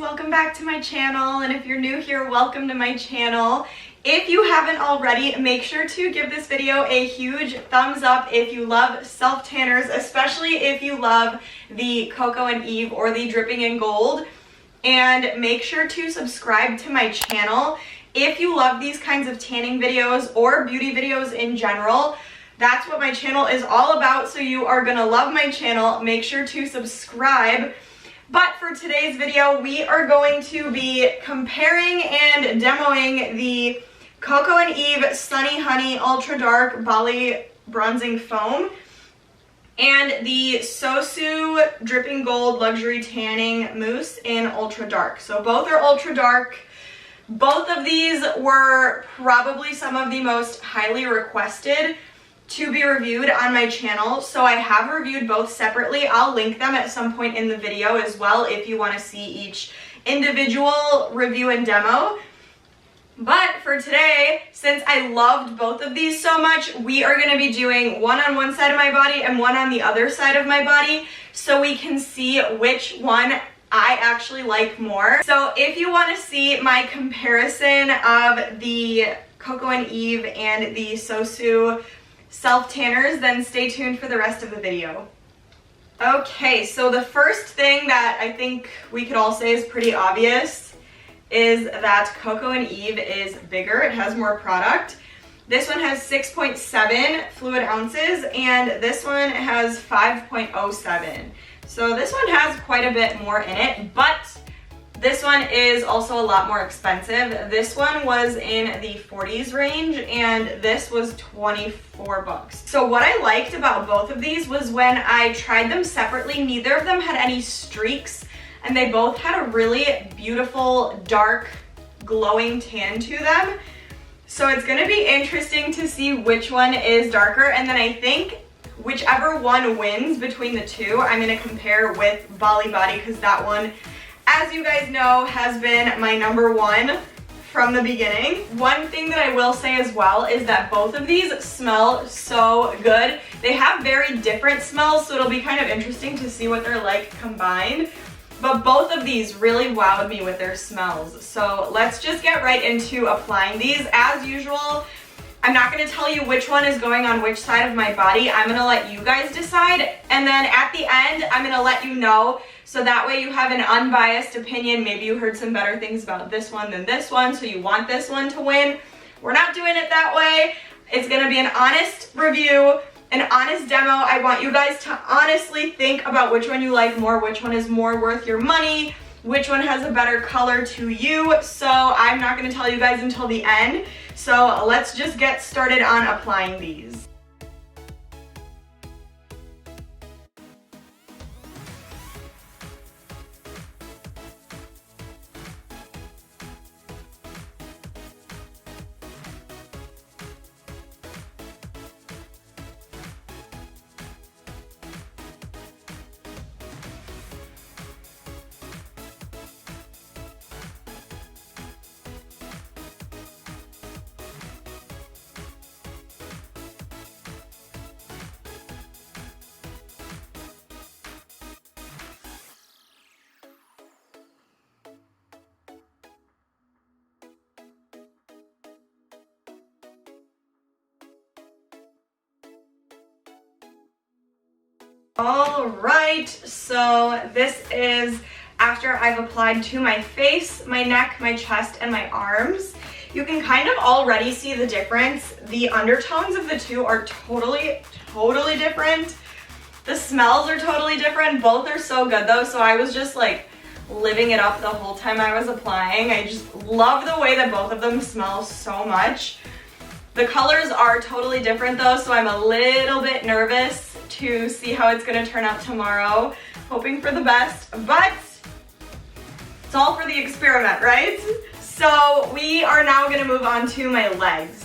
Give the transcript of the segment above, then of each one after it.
welcome back to my channel, and if you're new here, welcome to my channel. If you haven't already, make sure to give this video a huge thumbs up if you love self-tanners, especially if you love the Coco and Eve or the Dripping in Gold, and make sure to subscribe to my channel if you love these kinds of tanning videos or beauty videos in general. That's what my channel is all about, so you are gonna love my channel. Make sure to subscribe. But for today's video, we are going to be comparing and demoing the Coco and Eve Sunny Honey Ultra Dark Bali Bronzing Foam and the SOSU Dripping Gold Luxury Tanning Mousse in Ultra Dark. So both are ultra dark. Both of these were probably some of the most highly requested to be reviewed on my channel, so I have reviewed both separately. I'll link them at some point in the video as well if you want to see each individual review and demo. But for today, since I loved both of these so much, we are going to be doing one on one side of my body and one on the other side of my body so we can see which one I actually like more. So if you want to see my comparison of the Coco and Eve and the SOSU self-tanners, then stay tuned for the rest of the video. Okay, so the first thing that I think we could all say is pretty obvious is that Coco and Eve is bigger. It has more product. This one has 6.7 fluid ounces and this one has 5.07. So this one has quite a bit more in it, but this one is also a lot more expensive. This one was in the 40s range and this was 24 bucks. So what I liked about both of these was when I tried them separately, neither of them had any streaks and they both had a really beautiful, dark, glowing tan to them. So it's gonna be interesting to see which one is darker, and then I think whichever one wins between the two, I'm gonna compare with Bali Body, because that one, as you guys know, has been my number one from the beginning. One thing that I will say as well is that both of these smell so good. They have very different smells, so it'll be kind of interesting to see what they're like combined. But both of these really wowed me with their smells. So let's just get right into applying these. As usual, I'm not going to tell you which one is going on which side of my body. I'm going to let you guys decide. And then at the end, I'm going to let you know. So that way you have an unbiased opinion. Maybe you heard some better things about this one than this one, so you want this one to win. We're not doing it that way. It's going to be an honest review, an honest demo. I want you guys to honestly think about which one you like more, which one is more worth your money, which one has a better color to you. So I'm not going to tell you guys until the end. So let's just get started on applying these. All right, so this is after I've applied to my face, my neck, my chest, and my arms. You can kind of already see the difference. The undertones of the two are totally different. The smells are totally different. Both are so good though, so I was just like living it up the whole time I was applying. I just love the way that both of them smell so much. The colors are totally different though, so I'm a little bit nervous to see how it's going to turn out tomorrow. Hoping for the best, but it's all for the experiment, right? So we are now going to move on to my legs.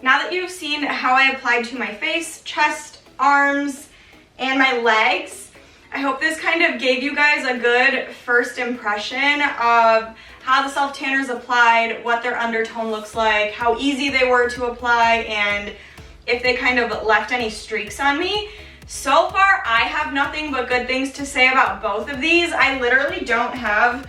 Now that you've seen how I applied to my face, chest, arms, and my legs, I hope this kind of gave you guys a good first impression of how the self tanners applied, what their undertone looks like, how easy they were to apply, and if they kind of left any streaks on me. So far, I have nothing but good things to say about both of these. I literally don't have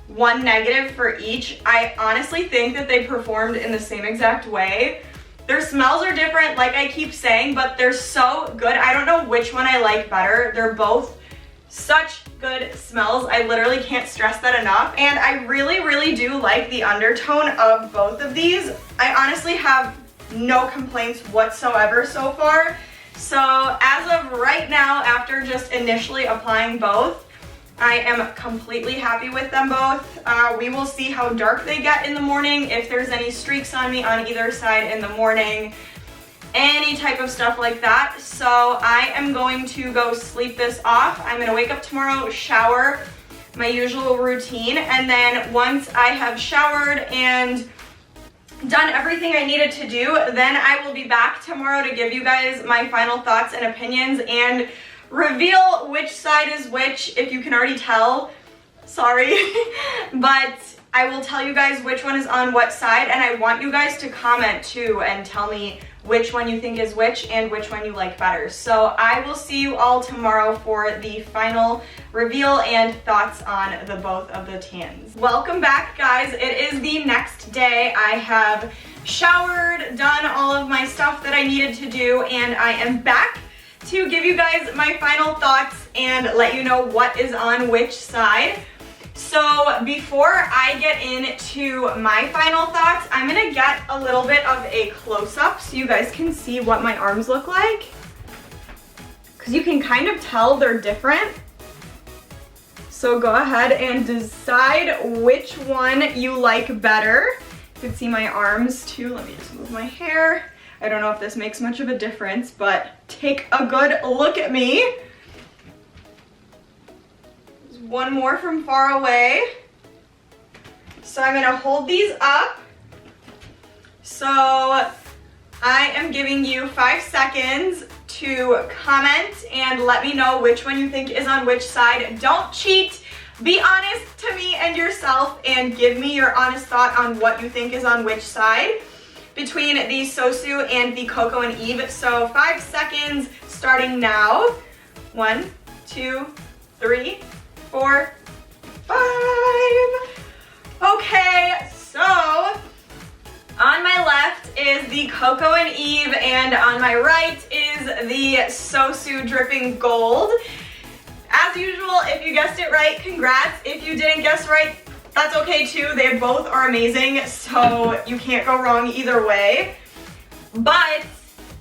one negative for each. I honestly think that they performed in the same exact way. Their smells are different, like I keep saying, but they're so good. I don't know which one I like better. They're both such good smells. I literally can't stress that enough. And I really do like the undertone of both of these. I honestly have no complaints whatsoever so far. So as of right now, after just initially applying both, I am completely happy with them both. We will see how dark they get in the morning, if there's any streaks on me on either side in the morning, any type of stuff like that. So I am going to go sleep this off. I'm gonna wake up tomorrow, shower, my usual routine, and then once I have showered and done everything I needed to do, then I will be back tomorrow to give you guys my final thoughts and opinions and reveal which side is which, if you can already tell. Sorry. But I will tell you guys which one is on what side, and I want you guys to comment too and tell me which one you think is which and which one you like better. So I will see you all tomorrow for the final reveal and thoughts on the both of the tans. Welcome back, guys. It is the next day. I have showered, done all of my stuff that I needed to do, and I am back to give you guys my final thoughts and let you know what is on which side. So before I get into my final thoughts, I'm gonna get a little bit of a close-up so you guys can see what my arms look like. Because you can kind of tell they're different. So go ahead and decide which one you like better. You can see my arms too. Let me just move my hair. I don't know if this makes much of a difference, but take a good look at me. One more from far away. So I'm gonna hold these up. So I am giving you 5 seconds to comment and let me know which one you think is on which side. Don't cheat. Be honest to me and yourself and give me your honest thought on what you think is on which side between the SOSU and the Coco and Eve. So 5 seconds starting now. 1, 2, 3, 4, 5. Okay, so on my left is the Coco and Eve, and on my right is the SOSU Dripping Gold. As usual, if you guessed it right, congrats. If you didn't guess right, that's okay too. They both are amazing, so you can't go wrong either way. But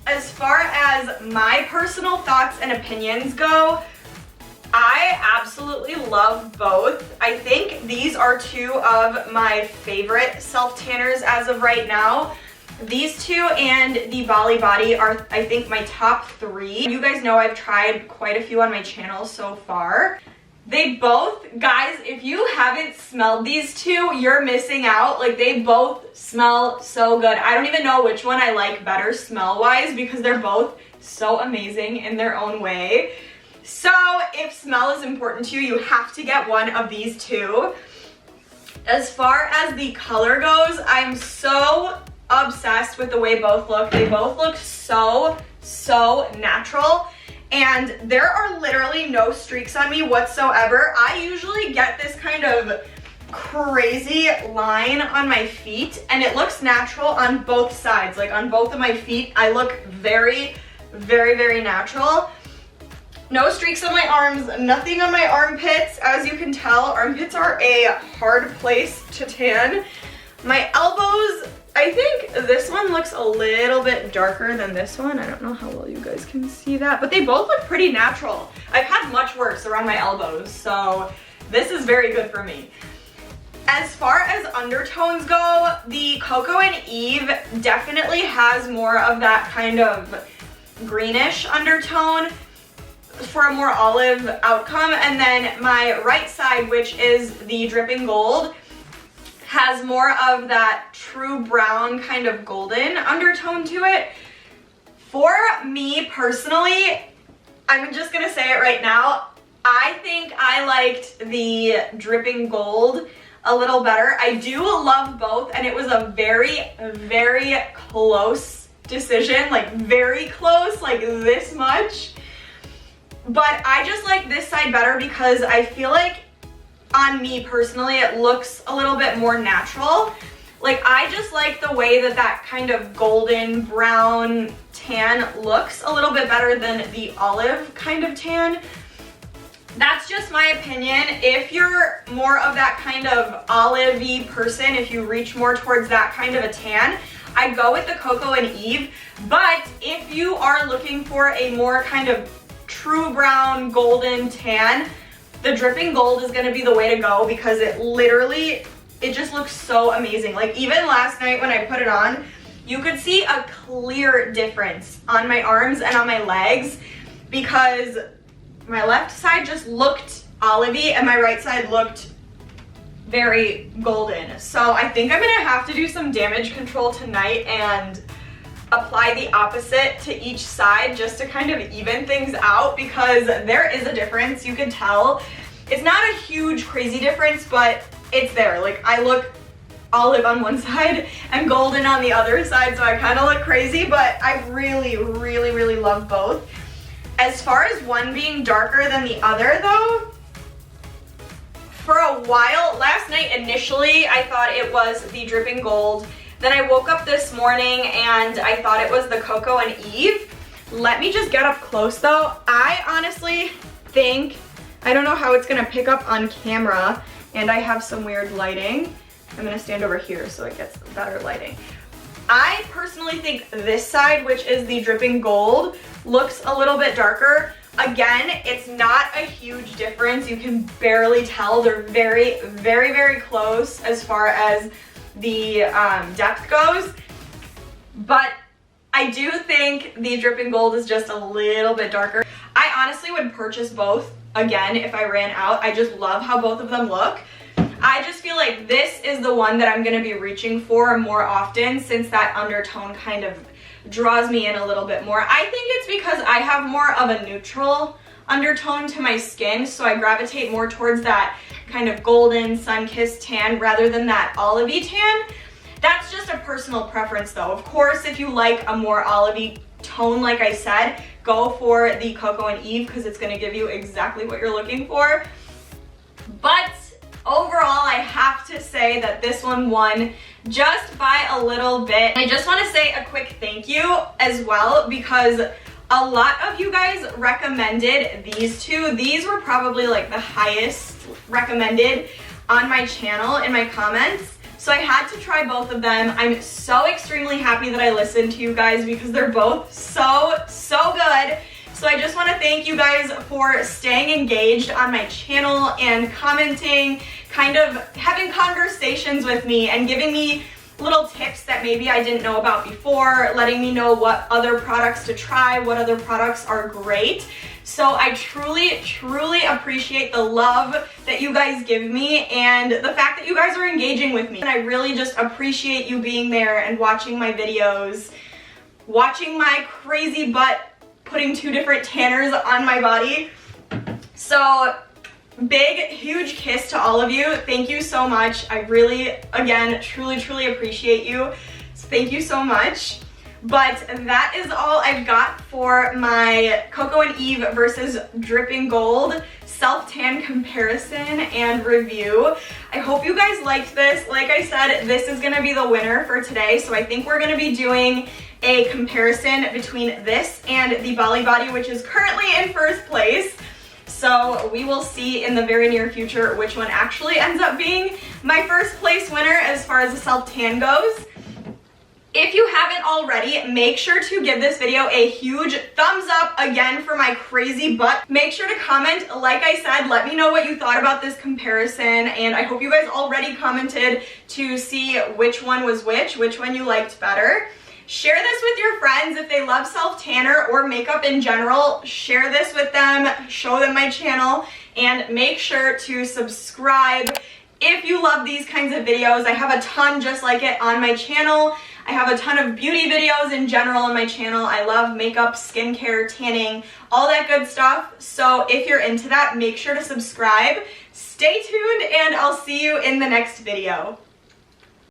as far as my personal thoughts and opinions go, I absolutely love both. I think these are two of my favorite self-tanners as of right now. These two and the BALI body are, I think, my top 3. You guys know I've tried quite a few on my channel so far. They both, guys, if you haven't smelled these two, you're missing out. Like, they both smell so good. I don't even know which one I like better smell-wise because they're both so amazing in their own way. So if smell is important to you, you have to get one of these two. As far as the color goes, I'm so obsessed with the way both look. They both look so natural. And there are literally no streaks on me whatsoever. I usually get this kind of crazy line on my feet, and it looks natural on both sides. Like on both of my feet, I look very natural. No streaks on my arms, nothing on my armpits. As you can tell, armpits are a hard place to tan. My elbows, I think this one looks a little bit darker than this one. I don't know how well you guys can see that, but they both look pretty natural. I've had much worse around my elbows, so this is very good for me. As far as undertones go, the Coco and Eve definitely has more of that kind of greenish undertone for a more olive outcome. And then my right side, which is the Dripping Gold, has more of that true brown kind of golden undertone to it. For me personally, I'm just gonna say it right now, I think I liked the dripping gold a little better. I do love both, and it was a very, very close decision, like very close, like this much. But I just like this side better because I feel like on me personally, it looks a little bit more natural. Like I just like the way that that kind of golden brown tan looks a little bit better than the olive kind of tan. That's just my opinion. If you're more of that kind of olive-y person, if you reach more towards that kind of a tan, I'd go with the Coco and Eve. But if you are looking for a more kind of true brown golden tan, the dripping gold is gonna be the way to go because it literally, it just looks so amazing. Like even last night when I put it on, you could see a clear difference on my arms and on my legs because my left side just looked olivey and my right side looked very golden. So I think I'm gonna have to do some damage control tonight and apply the opposite to each side just to kind of even things out because there is a difference, you can tell. It's not a huge crazy difference, but it's there. Like I look olive on one side and golden on the other side, so I kind of look crazy, but I really, really, really love both. As far as one being darker than the other though, for a while, last night initially I thought it was the dripping gold. Then I woke up this morning and I thought it was the Coco and Eve. Let me just get up close though. I honestly think, I don't know how it's gonna pick up on camera and I have some weird lighting. I'm gonna stand over here so it gets better lighting. I personally think this side, which is the dripping gold, looks a little bit darker. Again, it's not a huge difference. You can barely tell. They're very, very, very close as far as the depth goes. But I do think the dripping gold is just a little bit darker. I honestly would purchase both again if I ran out. I just love how both of them look. I just feel like this is the one that I'm gonna be reaching for more often since that undertone kind of draws me in a little bit more. I think it's because I have more of a neutral undertone to my skin, so I gravitate more towards that kind of golden sun-kissed tan rather than that olivey tan. That's just a personal preference though. Of course, if you like a more olivey tone, like I said, go for the Coco and Eve because it's gonna give you exactly what you're looking for. But overall, I have to say that this one won just by a little bit. I just want to say a quick thank you as well because a lot of you guys recommended these two. These were probably like the highest recommended on my channel in my comments. So I had to try both of them. I'm so extremely happy that I listened to you guys because they're both so good. So I just want to thank you guys for staying engaged on my channel and commenting, kind of having conversations with me and giving me little tips that maybe I didn't know about before, letting me know what other products to try, what other products are great. So I truly, truly appreciate the love that you guys give me and the fact that you guys are engaging with me. And I really just appreciate you being there and watching my videos, watching my crazy butt putting two different tanners on my body. So big, huge kiss to all of you. Thank you so much. I really, again, truly, truly appreciate you. So thank you so much. But that is all I've got for my Coco and Eve versus Dripping Gold self-tan comparison and review. I hope you guys liked this. Like I said, this is gonna be the winner for today. So I think we're gonna be doing a comparison between this and the Bali Body, which is currently in first place. So we will see in the very near future which one actually ends up being my first place winner as far as the self-tan goes. If you haven't already, make sure to give this video a huge thumbs up again for my crazy butt. Make sure to comment, like I said, let me know what you thought about this comparison, and I hope you guys already commented to see which one was which one you liked better. Share this with your friends if they love self-tanner or makeup in general. Share this with them, show them my channel, and make sure to subscribe if you love these kinds of videos, I have a ton just like it on my channel. I have a ton of beauty videos in general on my channel. I love makeup, skincare, tanning, all that good stuff. So if you're into that, make sure to subscribe. Stay tuned and I'll see you in the next video.